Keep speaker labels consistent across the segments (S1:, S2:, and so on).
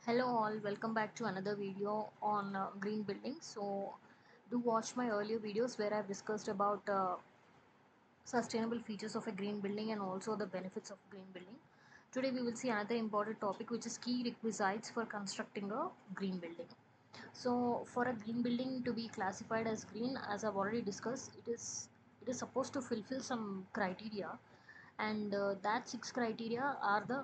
S1: Hello all, welcome back to another video on green building. So do watch my earlier videos where I've discussed about sustainable features of a green building and also the benefits of green building. Today we will see another important topic, which is key requisites for constructing a green building. So for a green building to be classified as green, as I've already discussed, it is supposed to fulfill some criteria, and that six criteria are the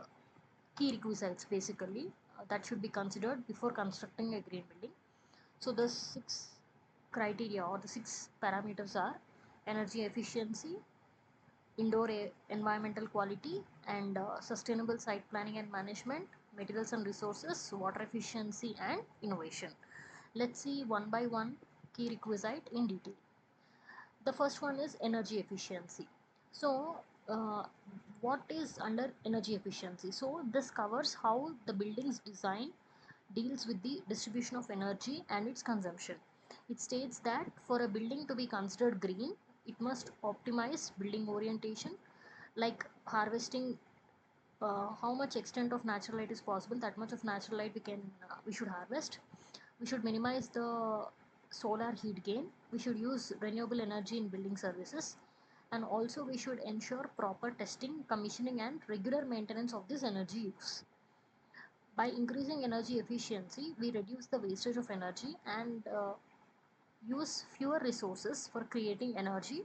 S1: key requisites basically that should be considered before constructing a green building. So the six criteria or the six parameters are energy efficiency, environmental quality, and sustainable site planning and management, materials and resources, water efficiency, and innovation. Let's see one by one key requisite in detail. The first one is energy efficiency. So uh, what is under energy efficiency? So this covers how the building's design deals with the distribution of energy and its consumption. It states that for a building to be considered green, it must optimize building orientation, like harvesting how much extent of natural light is possible, that much of natural light we should harvest. We should minimize the solar heat gain. We should use renewable energy in building services, and also we should ensure proper testing, commissioning, and regular maintenance of this energy use. By increasing energy efficiency, we reduce the wastage of energy and use fewer resources for creating energy,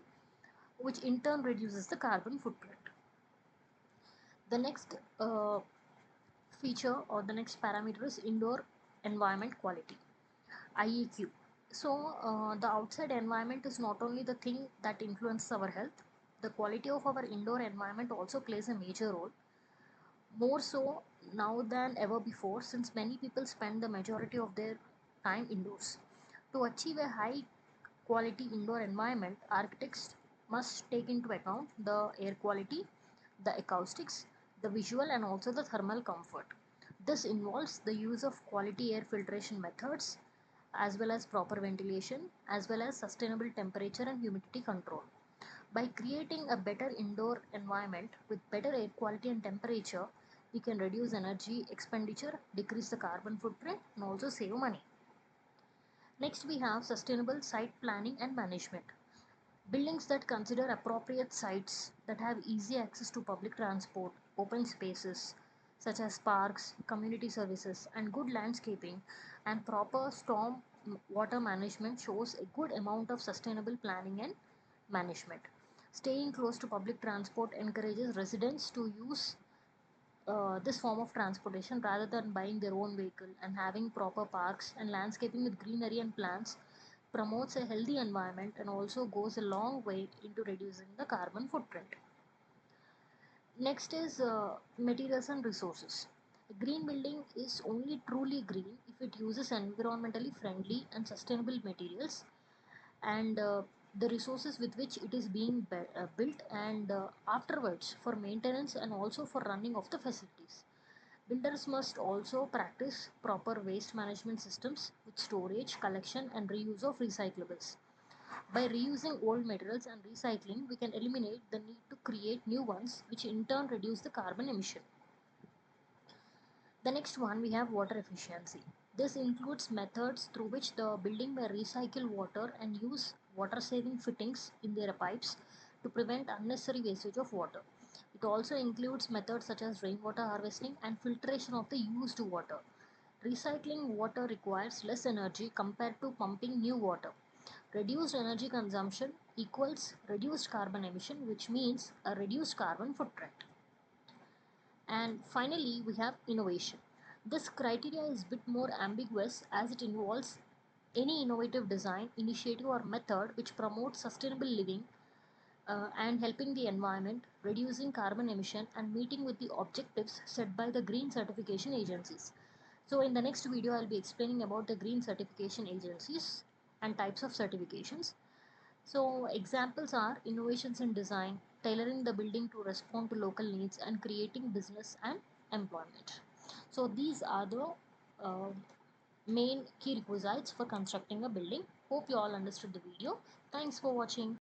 S1: which in turn reduces the carbon footprint. The next feature or the next parameter is indoor environment quality, IEQ. So, the outside environment is not only the thing that influences our health, the quality of our indoor environment also plays a major role, more so now than ever before, since many people spend the majority of their time indoors. To achieve a high quality indoor environment, architects must take into account the air quality, the acoustics, the visual, and also the thermal comfort. This involves the use of quality air filtration methods, as well as proper ventilation, as well as sustainable temperature and humidity control. By creating a better indoor environment with better air quality and temperature, we can reduce energy expenditure, decrease the carbon footprint, and also save money. Next, we have sustainable site planning and management. Buildings that consider appropriate sites that have easy access to public transport, open spaces such as parks, community services, and good landscaping, and proper storm water management shows a good amount of sustainable planning and management. Staying close to public transport encourages residents to use this form of transportation rather than buying their own vehicle, and having proper parks and landscaping with greenery and plants promotes a healthy environment and also goes a long way into reducing the carbon footprint. Next is materials and resources. A green building is only truly green if it uses environmentally friendly and sustainable materials, and the resources with which it is being built, and afterwards for maintenance and also for running of the facilities. Builders must also practice proper waste management systems with storage, collection, and reuse of recyclables. By reusing old materials and recycling, we can eliminate the need to create new ones, which in turn reduce the carbon emission. The next one, we have water efficiency. This includes methods through which the building may recycle water and use water saving fittings in their pipes to prevent unnecessary wastage of water. It also includes methods such as rainwater harvesting and filtration of the used water. Recycling water requires less energy compared to pumping new water. Reduced energy consumption equals reduced carbon emission, which means a reduced carbon footprint. And finally, we have innovation. This criteria is a bit more ambiguous as it involves any innovative design, initiative, or method which promotes sustainable living and helping the environment, reducing carbon emission, and meeting with the objectives set by the green certification agencies. So, in the next video, I'll be explaining about the green certification agencies and types of certifications. So, examples are innovations in design, tailoring the building to respond to local needs, and creating business and employment. So, these are the uh, main key requisites for constructing a building. Hope you all understood the video. Thanks for watching.